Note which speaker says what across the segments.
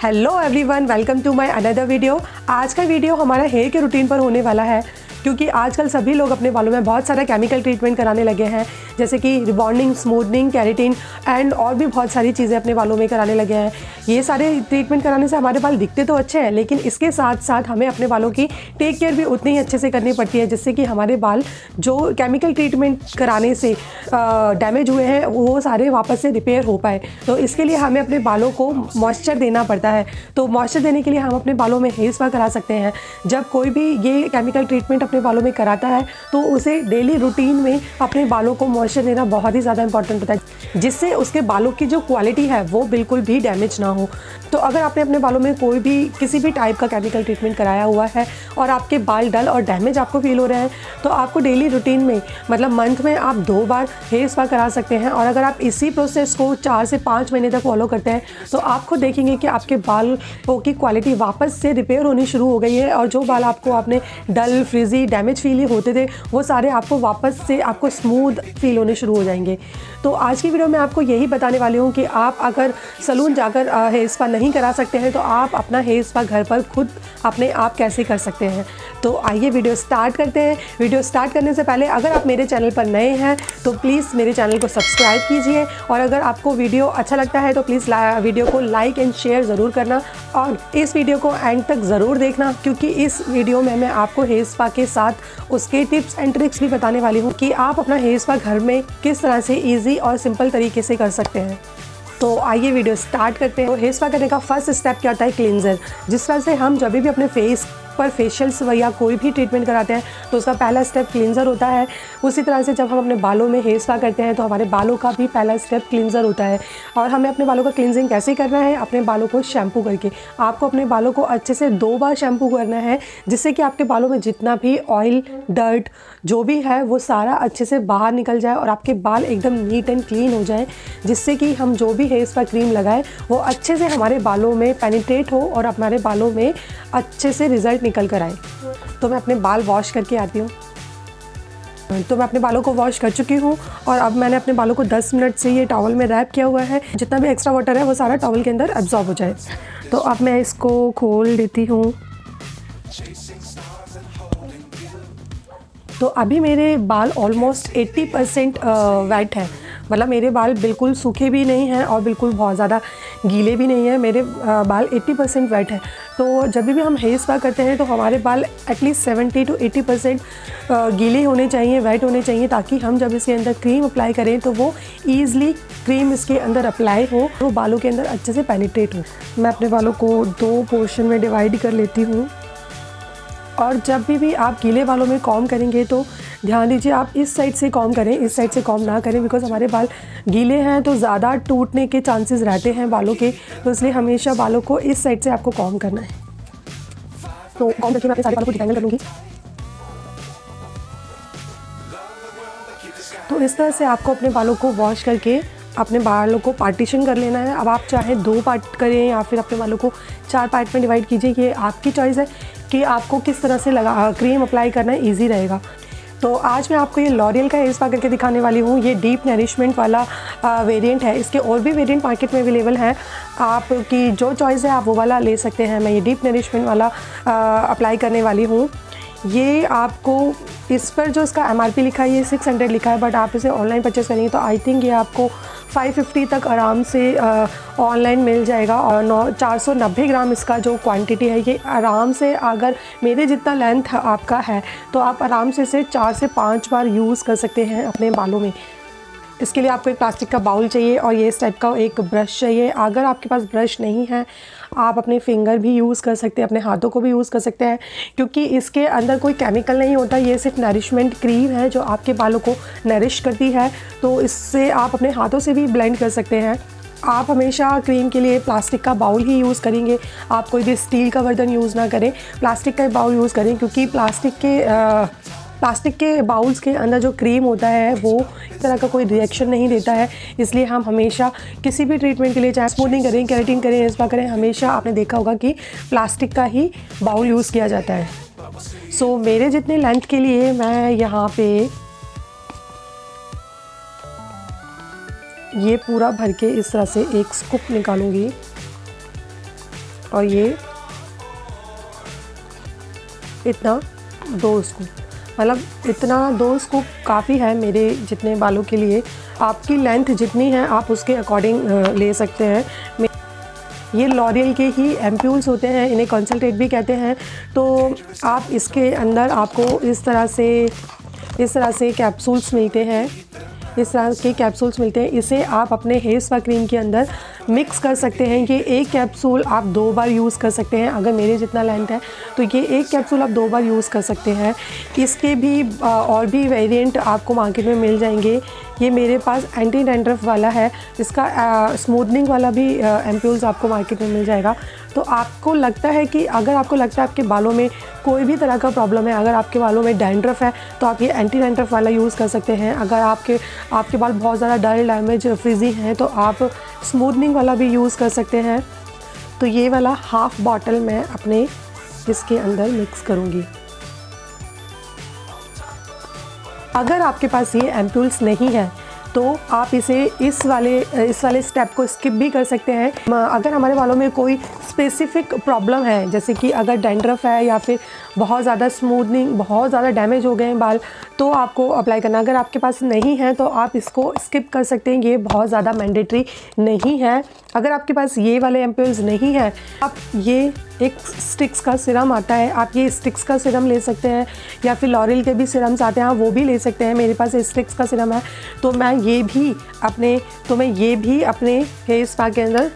Speaker 1: Hello everyone, welcome to my another video. आज का video हमारा हेयर के रूटीन पर होने वाला है, क्योंकि आजकल सभी लोग अपने बालों में बहुत सारा केमिकल ट्रीटमेंट कराने लगे हैं, जैसे कि रिबॉन्डिंग, स्मूथनिंग, केराटिन एंड और भी बहुत सारी चीज़ें अपने बालों में कराने लगे हैं। ये सारे ट्रीटमेंट कराने से हमारे बाल दिखते तो अच्छे हैं, लेकिन इसके साथ साथ हमें अपने बालों की टेक केयर भी उतनी ही अच्छे से करनी पड़ती है, जिससे कि हमारे बाल जो केमिकल ट्रीटमेंट कराने से डैमेज हुए हैं वो सारे वापस से रिपेयर हो पाए। तो इसके लिए हमें अपने बालों को मॉइस्चर देना पड़ता है। तो मॉइस्चर देने के लिए हम अपने बालों में हेयर स्पा करा सकते हैं। जब कोई भी ये केमिकल ट्रीटमेंट अपने बालों में कराता है तो उसे डेली रूटीन में अपने बालों को मॉइस्चर देना बहुत ही ज़्यादा इंपॉर्टेंट होता है, जिससे उसके बालों की जो क्वालिटी है वो बिल्कुल भी डैमेज ना हो। तो अगर आपने अपने बालों में कोई भी किसी भी टाइप का केमिकल ट्रीटमेंट कराया हुआ है और आपके बाल डल और डैमेज आपको फील हो रहे हैं, तो आपको डेली रूटीन में मतलब मंथ में आप 2 बार हेयर स्पा करा सकते हैं। और अगर आप इसी प्रोसेस को 4 से 5 महीने तक फॉलो करते हैं तो आप खुद देखेंगे कि आपके बालों की क्वालिटी वापस से रिपेयर होनी शुरू हो गई है, और जो बाल आपको आपने डल, फ्रिजी, डैमेज फील होते थे वो सारे आपको वापस से आपको स्मूथ फील होने शुरू हो जाएंगे। तो आज की वीडियो में आपको यही बताने वाली हूँ कि आप अगर सैलून जाकर हेयर स्पा नहीं करा सकते हैं तो आप अपना हेयर स्पा घर पर खुद अपने आप कैसे कर सकते हैं। तो आइए वीडियो स्टार्ट करते हैं। वीडियो स्टार्ट करने से पहले अगर आप मेरे चैनल पर नए हैं तो प्लीज़ मेरे चैनल को सब्सक्राइब कीजिए, और अगर आपको वीडियो अच्छा लगता है तो प्लीज़ वीडियो को लाइक एंड शेयर ज़रूर करना, और इस वीडियो को एंड तक ज़रूर देखना, क्योंकि इस वीडियो में मैं आपको हेयर स्पा के साथ उसके टिप्स एंड ट्रिक्स भी बताने वाली हूँ कि आप अपना हेयर स्पा घर में किस तरह से ईजी और सिंपल तरीके से कर सकते हैं। तो आइए वीडियो स्टार्ट करते हैं। तो हेयर स्पा करने का फर्स्ट स्टेप क्या होता है? क्लींजर। जिस तरह से हम जब भी अपने फेस पर फेशियल्स या कोई भी ट्रीटमेंट कराते हैं तो उसका पहला स्टेप क्लींजर होता है। उसी तरह से जब हम अपने बालों में हेयर स्पा करते हैं तो हमारे बालों का भी पहला स्टेप क्लींजर होता है। और हमें अपने बालों का क्लींजिंग कैसे करना है? अपने बालों को शैम्पू करके। आपको अपने बालों को अच्छे से 2 बार शैम्पू करना है, जिससे कि आपके बालों में जितना भी ऑयल, डर्ट जो भी है वो सारा अच्छे से बाहर निकल जाए और आपके बाल एकदम नीट एंड क्लीन हो जाए, जिससे कि हम जो भी हेयर स्पा क्रीम लगाएं वो अच्छे से हमारे बालों में पेनिट्रेट हो और हमारे बालों में अच्छे से रिजल्ट निकल कर आए। तो मैं अपने बाल वॉश करके आती हूँ। तो मैं अपने बालों को वॉश कर चुकी हूँ, और अब मैंने अपने बालों को 10 मिनट से ये टॉवल में रैप किया हुआ है, जितना भी एक्स्ट्रा वाटर है वो सारा टॉवल के अंदर एब्जॉर्ब हो जाए। तो अब मैं इसको खोल देती हूँ। तो अभी मेरे बाल ऑलमोस्ट 80% वेट है, मतलब मेरे बाल बिल्कुल सूखे भी नहीं हैं और बिल्कुल बहुत ज़्यादा गीले भी नहीं हैं। मेरे बाल 80% वेट है। तो जब भी हम हेयर स्पा करते हैं तो हमारे बाल एटलीस्ट 70 to 80% गीले होने चाहिए, वेट होने चाहिए, ताकि हम जब इसके अंदर क्रीम अप्लाई करें तो वो ईज़िली क्रीम इसके अंदर अप्लाई हो, वो बालों के अंदर अच्छे से पेनिट्रेट हो। मैं अपने बालों को 2 पोर्शन में डिवाइड कर लेती हूँ। और जब भी आप गीले बालों में कॉम्ब करेंगे तो ध्यान दीजिए आप इस साइड से कॉम्ब करें, इस साइड से कॉम्ब ना करें, बिकॉज़ हमारे बाल गीले हैं तो ज़्यादा टूटने के चांसेस रहते हैं बालों के। तो इसलिए हमेशा बालों को इस साइड से आपको कॉम्ब करना है। तो कॉम्ब करके मैं अपने सारे बालों को डिटेंगल कर लूँगी। तो इस तरह से आपको अपने बालों को वॉश करके अपने बालों को पार्टीशन कर लेना है। अब आप चाहे 2 पार्ट करें या फिर अपने बालों को 4 पार्ट में डिवाइड कीजिए, ये आपकी चॉइस है कि आपको किस तरह से क्रीम अप्लाई करना ईजी रहेगा। तो आज मैं आपको ये लॉरियल का हेयर स्पा करके दिखाने वाली हूँ। ये डीप नरिशमेंट वाला वेरिएंट है। इसके और भी वेरिएंट मार्केट में अवेलेबल हैं, आपकी जो चॉइस है आप वो वाला ले सकते हैं। मैं ये डीप नरिशमेंट वाला अप्लाई करने वाली हूँ। ये आपको इस पर जो इसका MRP लिखा है ये 600 लिखा है, बट आप इसे ऑनलाइन परचेस करेंगे तो आई थिंक ये आपको 550 तक आराम से ऑनलाइन मिल जाएगा। और 490 ग्राम इसका जो क्वांटिटी है, ये आराम से, अगर मेरे जितना लेंथ आपका है तो आप आराम से इसे 4 से 5 बार यूज़ कर सकते हैं अपने बालों में। इसके लिए आपको एक प्लास्टिक का बाउल चाहिए और ये इस टाइप का एक ब्रश चाहिए। अगर आपके पास ब्रश नहीं है आप अपने फिंगर भी यूज़ कर सकते हैं, अपने हाथों को भी यूज़ कर सकते हैं, क्योंकि इसके अंदर कोई केमिकल नहीं होता। ये सिर्फ नरिशमेंट क्रीम है जो आपके बालों को नरिश करती है। तो इससे आप अपने हाथों से भी ब्लेंड कर सकते हैं। आप हमेशा क्रीम के लिए प्लास्टिक का बाउल ही यूज़ करेंगे। आप कोई भी स्टील का बर्तन यूज़ ना करें, प्लास्टिक का बाउल यूज़ करें, क्योंकि प्लास्टिक के बाउल्स के अंदर जो क्रीम होता है वो इस तरह का कोई रिएक्शन नहीं देता है। इसलिए हम हमेशा किसी भी ट्रीटमेंट के लिए, चाहे स्मूथनिंग करें, केराटिन करें, हेयर स्पा करें, हमेशा आपने देखा होगा कि प्लास्टिक का ही बाउल यूज़ किया जाता है। सो मेरे जितने लेंथ के लिए मैं यहाँ पे ये पूरा भर के इस तरह से एक स्कूप निकालूंगी। और ये इतना 2 स्कूप, मतलब इतना 2 स्कूप काफ़ी है मेरे जितने बालों के लिए। आपकी लेंथ जितनी है आप उसके अकॉर्डिंग ले सकते हैं। ये लॉरियल के ही एम्प्यूल्स होते हैं, इन्हें कंसल्टेट भी कहते हैं। तो आप इसके अंदर आपको इस तरह से कैप्सूल्स मिलते हैं, इस तरह के कैप्सूल्स मिलते हैं। इसे आप अपने हेयर स्पा क्रीम के अंदर मिक्स कर सकते हैं कि एक कैप्सूल आप 2 बार यूज़ कर सकते हैं। अगर मेरे जितना लेंथ है तो ये एक कैप्सूल आप 2 बार यूज़ कर सकते हैं। इसके भी और भी वेरिएंट आपको मार्केट में मिल जाएंगे। ये मेरे पास एंटी डैंड्रफ वाला है, इसका स्मूथनिंग वाला भी एम्प्यूल्स आपको मार्केट में मिल जाएगा। तो आपको लगता है कि अगर आपको लगता है आपके बालों में कोई भी तरह का प्रॉब्लम है, अगर आपके बालों में डैंड्रफ है तो आप ये एंटी डैंड्रफ वाला यूज़ कर सकते हैं। अगर आपके बाल बहुत ज़्यादा डल, डैमेज, फ्रिजी हैं तो आप स्मूथनिंग वाला भी यूज़ कर सकते हैं। तो ये वाला हाफ़ बॉटल मैं अपने इसके अंदर मिक्स करूँगी। अगर आपके पास ये एम्प्यूल्स नहीं है तो आप इसे इस वाले स्टेप को स्किप भी कर सकते हैं। अगर हमारे बालों में कोई स्पेसिफिक प्रॉब्लम है, जैसे कि अगर डैंड्रफ है या फिर बहुत ज़्यादा स्मूथनिंग, बहुत ज़्यादा डैमेज हो गए हैं बाल, तो आपको अप्लाई करना। अगर आपके पास नहीं है तो आप इसको स्किप कर सकते हैं, ये बहुत ज़्यादा मैंडेटरी नहीं है। अगर आपके पास ये वाले एम्प्यूल्स नहीं है, आप ये एक स्टिक्स का सिरम आता है, आप ये स्टिक्स का सिरम ले सकते हैं, या फिर लॉरियल के भी सिरम्स आते हैं, वो भी ले सकते हैं। मेरे पास स्टिक्स का सिरम है तो मैं ये भी अपने हेयर स्पा के अंदर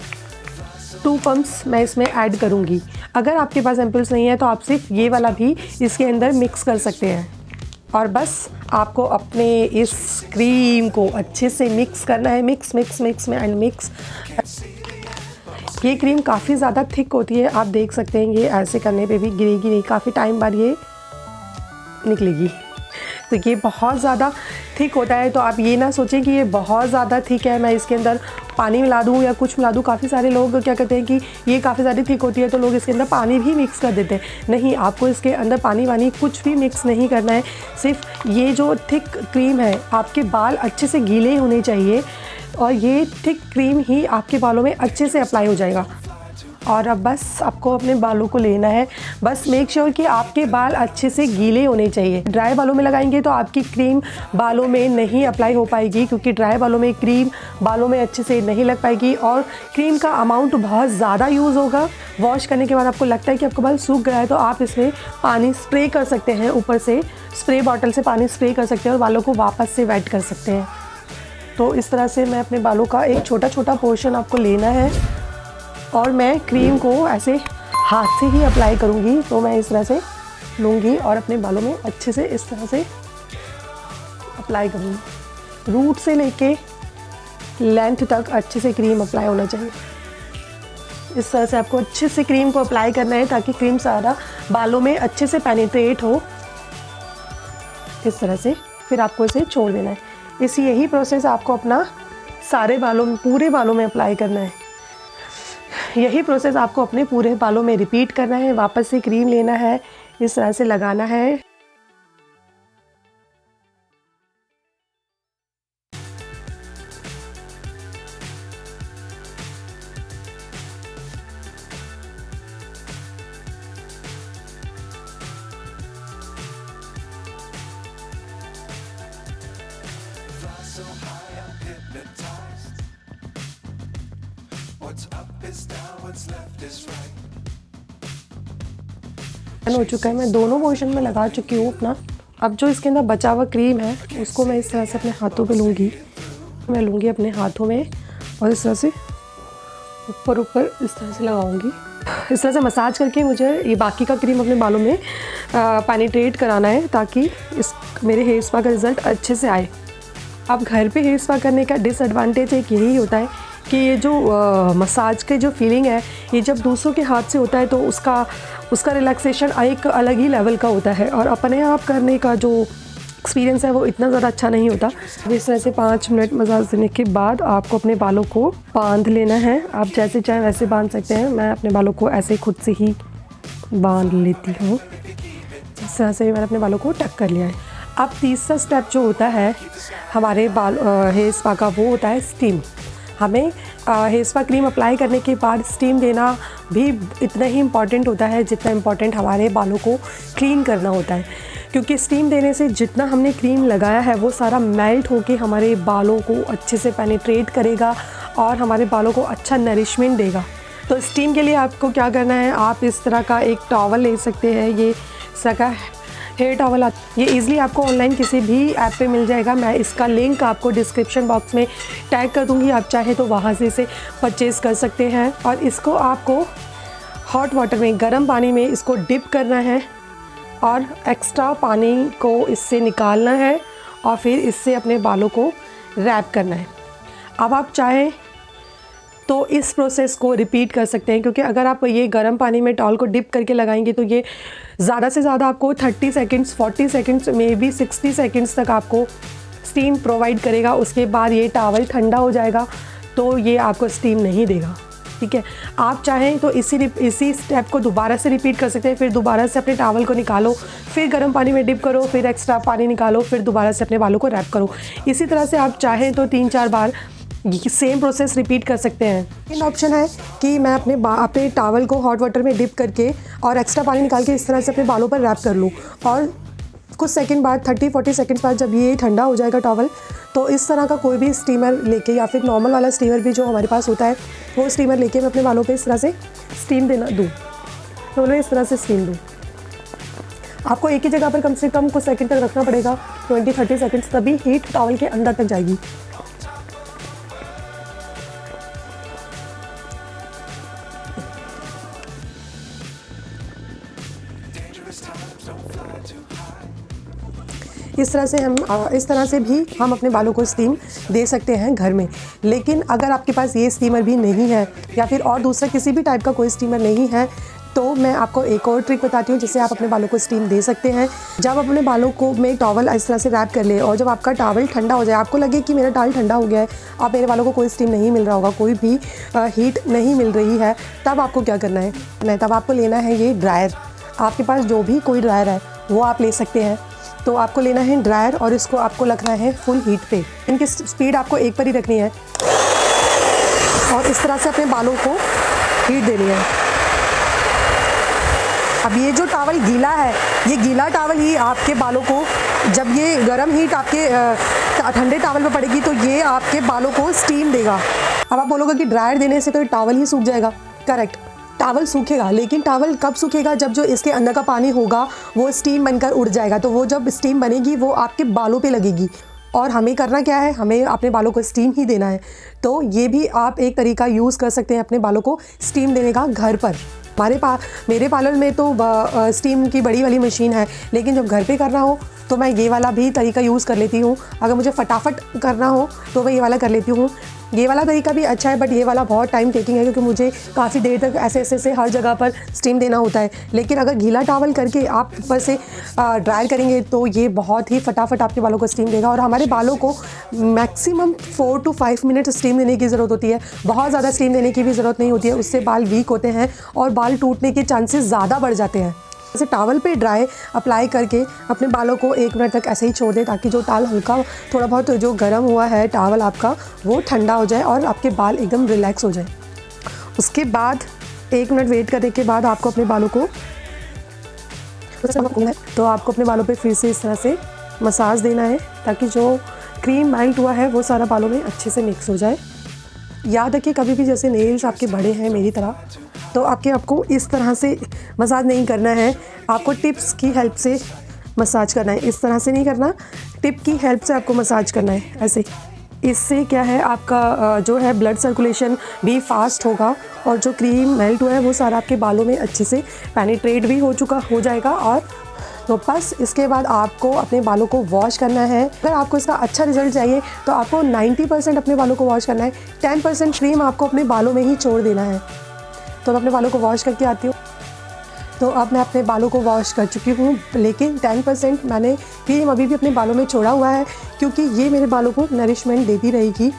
Speaker 1: 2 पम्प्स मैं इसमें ऐड करूँगी। अगर आपके पास एम्प्यूल्स नहीं है तो आप सिर्फ ये वाला भी इसके अंदर मिक्स कर सकते हैं। और बस आपको अपने इस क्रीम को अच्छे से मिक्स करना है, मिक्स में। ये क्रीम काफ़ी ज़्यादा थिक होती है, आप देख सकते हैं। ये ऐसे करने पे भी गिरेगी नहीं, काफ़ी टाइम बाद ये निकलेगी। तो ये बहुत ज़्यादा थिक होता है, तो आप ये ना सोचें कि ये बहुत ज़्यादा थिक है, मैं इसके अंदर पानी मिला दूँ या कुछ मिला दूँ। काफ़ी सारे लोग क्या करते हैं कि ये काफ़ी ज़्यादा थिक होती है तो लोग इसके अंदर पानी भी मिक्स कर देते हैं। नहीं, आपको इसके अंदर पानी वानी कुछ भी मिक्स नहीं करना है। सिर्फ ये जो थिक क्रीम है, आपके बाल अच्छे से गीले होने चाहिए और ये थिक क्रीम ही आपके बालों में अच्छे से अप्लाई हो जाएगा। और अब बस आपको अपने बालों को लेना है, बस मेक श्योर कि आपके बाल अच्छे से गीले होने चाहिए। ड्राई बालों में लगाएंगे तो आपकी क्रीम बालों में नहीं अप्लाई हो पाएगी, क्योंकि ड्राई बालों में क्रीम बालों में अच्छे से नहीं लग पाएगी और क्रीम का अमाउंट बहुत ज़्यादा यूज़ होगा। वॉश करने के बाद आपको लगता है कि आपका बाल सूख गया है तो आप इसमें पानी स्प्रे कर सकते हैं, ऊपर से स्प्रे बॉटल से पानी स्प्रे कर सकते हैं और बालों को वापस से वेट कर सकते हैं। तो इस तरह से मैं अपने बालों का एक छोटा छोटा पोर्शन आपको लेना है और मैं क्रीम को ऐसे हाथ से ही अप्लाई करूँगी। तो मैं इस तरह से लूँगी और अपने बालों में अच्छे से इस तरह से अप्लाई करूँगी। रूट से लेके लेंथ तक अच्छे से क्रीम अप्लाई होना चाहिए। इस तरह से आपको अच्छे से क्रीम को अप्लाई करना है ताकि क्रीम सारा बालों में अच्छे से पेनिट्रेट हो। इस तरह से फिर आपको इसे छोड़ देना है। यही प्रोसेस आपको अपना सारे बालों में, पूरे बालों में अप्लाई करना है। यही प्रोसेस आपको अपने पूरे बालों में रिपीट करना है। वापस से क्रीम लेना है, इस तरह से लगाना है। हो चुका है, मैं दोनों पोर्शन में लगा चुकी हूँ अपना। अब जो इसके अंदर बचा हुआ क्रीम है उसको मैं इस तरह से अपने हाथों पे लूँगी। मैं लूँगी अपने हाथों में और इस तरह से ऊपर इस तरह से लगाऊँगी। इस तरह से मसाज करके मुझे ये बाकी का क्रीम अपने बालों में पेनिट्रेट कराना है ताकि मेरे हेयर स्पा का रिज़ल्ट अच्छे से आए। अब घर पे हेयर स्पा करने का डिसएडवांटेज एक यही होता है कि ये जो मसाज के जो फीलिंग है, ये जब दूसरों के हाथ से होता है तो उसका रिलैक्सेशन एक अलग ही लेवल का होता है और अपने आप करने का जो एक्सपीरियंस है वो इतना ज़्यादा अच्छा नहीं होता। इस तरह से 5 मिनट मसाज देने के बाद आपको अपने बालों को बांध लेना है। आप जैसे चाहें वैसे बांध सकते हैं। मैं अपने बालों को ऐसे खुद से ही बांध लेती हूँ। इस तरह से मैंने अपने बालों को टक कर लिया है। अब तीसरा स्टेप जो होता है हमारे हेयर स्पा का, वो होता है स्टीम। हमें हेयर स्पा क्रीम अप्लाई करने के बाद स्टीम देना भी इतना ही इम्पॉर्टेंट होता है जितना इम्पॉर्टेंट हमारे बालों को क्लीन करना होता है, क्योंकि स्टीम देने से जितना हमने क्रीम लगाया है वो सारा मेल्ट होके हमारे बालों को अच्छे से पेनिट्रेट करेगा और हमारे बालों को अच्छा नरिशमेंट देगा। तो स्टीम के लिए आपको क्या करना है, आप इस तरह का एक टॉवल ले सकते हैं। ये सका हेयर टॉवल ये इजीली आपको ऑनलाइन किसी भी ऐप पे मिल जाएगा। मैं इसका लिंक आपको डिस्क्रिप्शन बॉक्स में टैग कर दूंगी, आप चाहे तो वहाँ से इसे परचेज़ कर सकते हैं। और इसको आपको हॉट वाटर में, गर्म पानी में इसको डिप करना है और एक्स्ट्रा पानी को इससे निकालना है और फिर इससे अपने बालों को रैप करना है। अब आप चाहें तो इस प्रोसेस को रिपीट कर सकते हैं, क्योंकि अगर आप ये गर्म पानी में टॉवल को डिप करके लगाएंगे तो ये ज़्यादा से ज़्यादा आपको 30 seconds, 40 seconds, may be 60 seconds तक आपको स्टीम प्रोवाइड करेगा। उसके बाद ये टॉवल ठंडा हो जाएगा तो ये आपको स्टीम नहीं देगा। ठीक है, आप चाहें तो इसी स्टेप को दोबारा से रिपीट कर सकते हैं। फिर दोबारा से अपने टॉवल को निकालो, फिर गर्म पानी में डिप करो, फिर एक्स्ट्रा पानी निकालो, फिर दोबारा से अपने बालों को रैप करो। इसी तरह से आप चाहें तो 3-4 बार सेम प्रोसेस रिपीट कर सकते हैं। सेकंड ऑप्शन है कि मैं अपने टॉवल को हॉट वाटर में डिप करके और एक्स्ट्रा पानी निकाल के इस तरह से अपने बालों पर रैप कर लूँ और कुछ सेकंड बाद 30-40 सेकंड्स बाद जब ये ठंडा हो जाएगा टॉवल, तो इस तरह का कोई भी स्टीमर लेके या फिर नॉर्मल वाला स्टीमर भी जो हमारे पास होता है वो स्टीमर लेके मैं अपने बालों पे इस तरह से स्टीम दूँ, तो मैं इस तरह से स्टीम दूँ। आपको एक ही जगह पर कम से कम कुछ सेकंड तक रखना पड़ेगा, 20-30 सेकंड्स, तभी हीट टॉवल के अंदर तक जाएगी। इस तरह से भी हम अपने बालों को स्टीम दे सकते हैं घर में। लेकिन अगर आपके पास ये स्टीमर भी नहीं है या फिर और दूसरा किसी भी टाइप का कोई स्टीमर नहीं है, तो मैं आपको एक और ट्रिक बताती हूँ जिससे आप अपने बालों को स्टीम दे सकते हैं। जब अपने बालों को में टॉवल इस तरह से रैप कर ले और जब आपका टॉवल ठंडा हो जाए, आपको लगे कि मेरा टॉवल ठंडा हो गया है, अब मेरे बालों को कोई स्टीम नहीं मिल रहा होगा, कोई भी हीट नहीं मिल रही है, तब आपको क्या करना है, तब आपको लेना है ये ड्रायर। आपके पास जो भी कोई ड्रायर है वो आप ले सकते हैं। तो आपको लेना है ड्रायर और इसको आपको रखना है फुल हीट पे। इनकी स्पीड आपको एक पर ही रखनी है और इस तरह से अपने बालों को हीट देनी है। अब ये जो टॉवल गीला है, ये गीला टॉवल ही आपके बालों को, जब ये गर्म हीट आपके ठंडे टॉवल पे पड़ेगी तो ये आपके बालों को स्टीम देगा। अब आप बोलोगे कि ड्रायर देने से तो टॉवल ही सूख जाएगा। करेक्ट, टॉवल सूखेगा, लेकिन टॉवल कब सूखेगा, जब जो इसके अंदर का पानी होगा वो स्टीम बनकर उड़ जाएगा। तो वो जब स्टीम बनेगी वो आपके बालों पे लगेगी। और हमें करना क्या है, हमें अपने बालों को स्टीम ही देना है। तो ये भी आप एक तरीका यूज़ कर सकते हैं अपने बालों को स्टीम देने का घर पर। मेरे पार्लर में तो स्टीम की बड़ी वाली मशीन है, लेकिन जब घर पे करना हो तो मैं ये वाला भी तरीका यूज़ कर लेती हूँ। अगर मुझे फटाफट करना हो तो मैं ये वाला कर लेती हूँ। ये वाला तरीका भी अच्छा है, बट ये वाला बहुत टाइम टेकिंग है, क्योंकि मुझे काफ़ी देर तक ऐसे हर जगह पर स्टीम देना होता है। लेकिन अगर गीला टॉवल करके आप ऊपर से ड्रायर करेंगे तो ये बहुत ही फटाफट आपके बालों को स्टीम देगा। और हमारे बालों को मैक्सिमम 4 to 5 मिनट स्टीम देने की ज़रूरत होती है, बहुत ज़्यादा स्टीम देने की भी ज़रूरत नहीं होती है। उससे बाल वीक होते हैं और बाल टूटने के चांसेस ज़्यादा बढ़ जाते हैं। जैसे टॉवल पे ड्राई अप्लाई करके अपने बालों को 1 मिनट तक ऐसे ही छोड़ दें, ताकि जो टॉवल हल्का थोड़ा बहुत जो गर्म हुआ है टॉवल आपका, वो ठंडा हो जाए और आपके बाल एकदम रिलैक्स हो जाए। उसके बाद 1 मिनट वेट करने के बाद आपको अपने बालों को अपने बालों पे फिर से इस तरह से मसाज देना है, ताकि जो क्रीम मेल्ट हुआ है वो सारा बालों में अच्छे से मिक्स हो जाए। याद रखिए, कभी भी जैसे नेल्स आपके बड़े हैं मेरी तरह, तो आपको इस तरह से मसाज नहीं करना है, आपको टिप्स की हेल्प से मसाज करना है। इस तरह से नहीं करना, टिप की हेल्प से आपको मसाज करना है ऐसे। इससे क्या है, आपका जो है ब्लड सर्कुलेशन भी फास्ट होगा और जो क्रीम मेल्ट हुआ है वो सारा आपके बालों में अच्छे से पेनिट्रेट भी हो जाएगा। और तो बस इसके बाद आपको अपने बालों को वॉश करना है। अगर आपको इसका अच्छा रिजल्ट चाहिए तो आपको 90% अपने बालों को वॉश करना है, 10% क्रीम आपको अपने बालों में ही छोड़ देना है। तो मैं अपने बालों को वॉश करके आती हूँ। तो अब मैं अपने बालों को वॉश कर चुकी हूँ, लेकिन 10% मैंने क्रीम अभी भी अपने बालों में छोड़ा हुआ है, क्योंकि ये मेरे बालों को नरिशमेंट देती रहेगी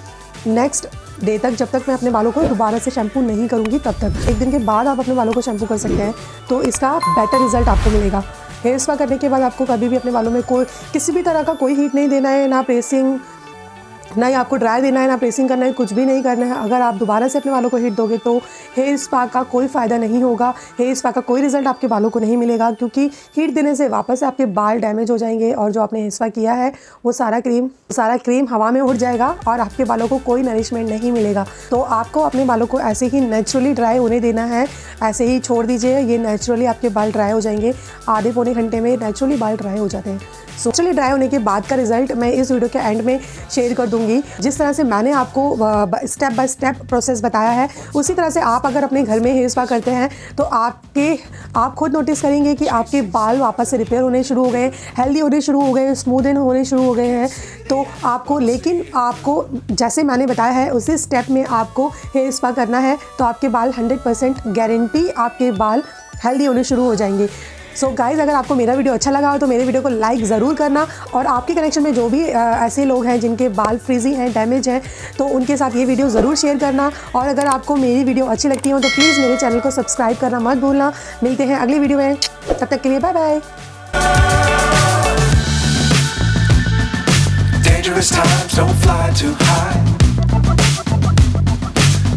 Speaker 1: नेक्स्ट डे तक, जब तक मैं अपने बालों को दोबारा से शैम्पू नहीं करूँगी तब तक। 1 दिन के बाद आप अपने बालों को शैम्पू कर सकते हैं, तो इसका बेटर रिजल्ट आपको मिलेगा। हेयर स्पा करने के बाद आपको कभी भी अपने बालों में किसी भी तरह का कोई हीट नहीं देना है, ना प्रेसिंग, ना ही आपको ड्राई देना है, ना प्रेसिंग करना है, कुछ भी नहीं करना है। अगर आप दोबारा से अपने बालों को हीट दोगे तो हेयर स्पा का कोई फ़ायदा नहीं होगा, हेयर स्पा का कोई रिजल्ट आपके बालों को नहीं मिलेगा, क्योंकि हीट देने से वापस से आपके बाल डैमेज हो जाएंगे और जो आपने हेयर स्पा किया है वो सारा क्रीम हवा में उड़ जाएगा और आपके बालों को कोई नरिशमेंट नहीं मिलेगा। तो आपको अपने बालों को ऐसे ही नेचुरली ड्राई होने देना है, ऐसे ही छोड़ दीजिए, ये नेचुरली आपके बाल ड्राई हो जाएंगे। आधे पौने घंटे में नेचुरली बाल ड्राई हो जाते हैं। सो नेचुरली ड्राई होने के बाद का रिजल्ट मैं इस वीडियो के एंड में शेयर कर दूंगी। जिस तरह से मैंने आपको स्टेप बाय स्टेप प्रोसेस बताया है, उसी तरह से आप अगर अपने घर में हेयर स्पा करते हैं तो आप खुद नोटिस करेंगे कि आपके बाल वापस से रिपेयर होने शुरू हो गए, हेल्दी होने शुरू हो गए, स्मूदन होने शुरू हो गए हैं। तो आपको जैसे मैंने बताया है उसी स्टेप में आपको हेयर स्पा करना है, तो आपके बाल 100% गारंटी आपके बाल हेल्दी होने शुरू हो जाएंगे। सो गाइज़, अगर आपको मेरा वीडियो अच्छा लगा हो तो मेरे वीडियो को लाइक ज़रूर करना, और आपके कनेक्शन में जो भी ऐसे लोग हैं जिनके बाल फ्रीजी हैं, डैमेज हैं, तो उनके साथ ये वीडियो ज़रूर शेयर करना। और अगर आपको मेरी वीडियो अच्छी लगती हो तो प्लीज़ मेरे चैनल को सब्सक्राइब करना मत भूलना। मिलते हैं अगली वीडियो में, तब तक के लिए bye bye.
Speaker 2: Dangerous times, don't fly too high.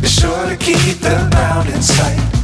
Speaker 2: Be sure to keep the ground in sight.